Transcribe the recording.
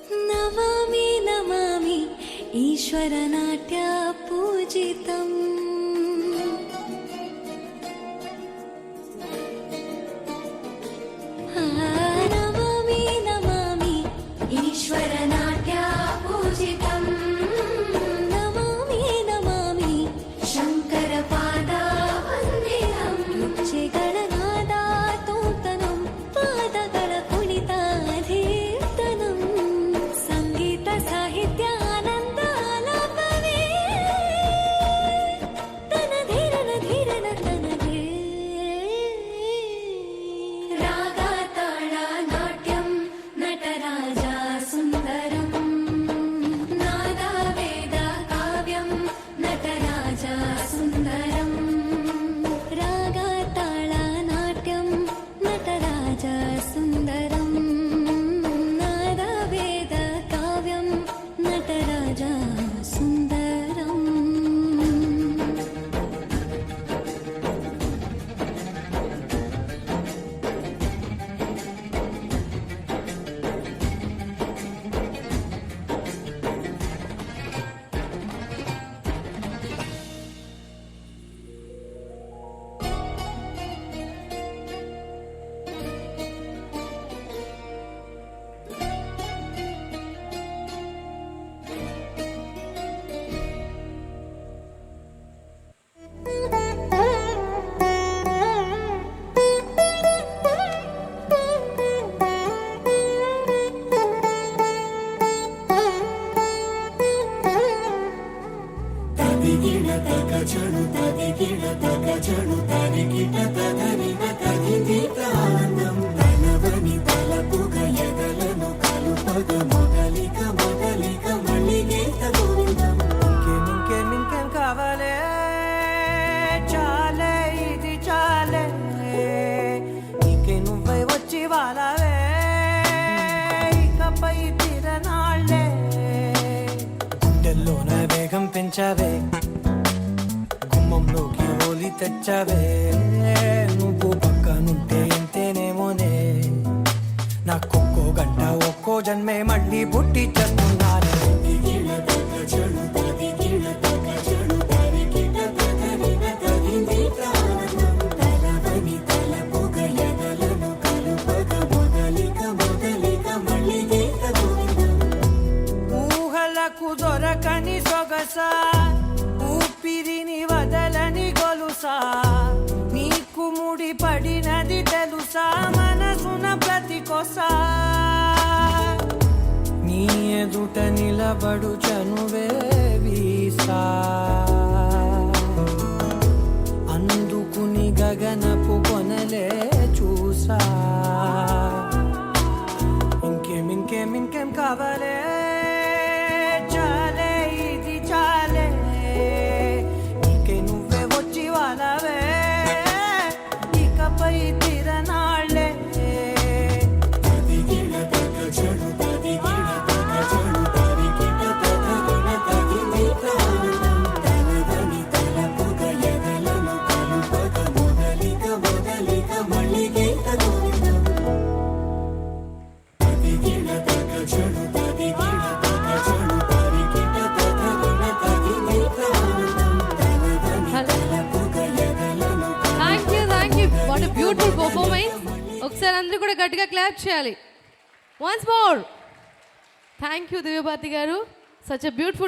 नमामि नमामि ईश्वरनाट्य पूजितम् नमामि नमामि ईश्वरनाट्य पूजितम् नमामि नमामि शङ्करपादा वन्दितम् ರುಚಿಗಳನಾದ ತೂತನಂ ಪಾದಗಳ ಕುಣಿತಾಧೀರ್ತನಂ ಸಂಗೀತ ಸಾಹಿತ್ಯ ಆನಂದ ಆಲಾಪವೇ ತನಧೀರನ ಧೀರನ ತನದೇ ರಾಗ ತಾಳ ನಾಟ್ಯಂ ನಟರಾಜ ಸುಂದರಂ ನಾದ ವೇದ ಕಾವ್ಯಂ ನಟರಾಜ ಸುಂದರಂ ರಾಗ ತಾಳ ನಾಟ್ಯಂ ನಟರಾಜ ಸುಂದರಂ ನಾದ ವೇದ ಕಾವ್ಯಂ ನಟರಾಜ ಸುಂದರಂ ఇంకేం కావాలే చాలే ఇది చాలే ఇంకే నువ్వై వచ్చి వాలావే ఇకపై తిరనాళ్ళే గుండెల్లోన వేగం పెంచావే గుమ్మంలోకి హోలీ తెచ్చావే నువ్వు పక్కనుంటే ఎంతేనేమోనే నాకొక్కో గంట ఒక్కో జన్మే మళ్ళీ పుట్టి చేస్తున్నానే ఊహలకు దొరకని సొగసా ఊపిరిని వదలని గొలుసా నీకు ముడి పడినది తెలుసా మనసున ప్రతి కొసా నీ ఎదుట నిలబడు చనువే వీసా అందుకుని గగనపు కొనలే చూసా ఇంకేం కావాలే చాలే ఇది చాలే ఇంకే నువ్వే వచ్చి వాలావే ఇకపై తిరనాళ్ళే బ్యూటిఫుల్ పర్ఫార్మెన్స్. ఒకసారి అందరూ కూడా గట్టిగా క్లాప్ చేయాలి. Once more. Thank you Divyabharati గారు. Such a beautiful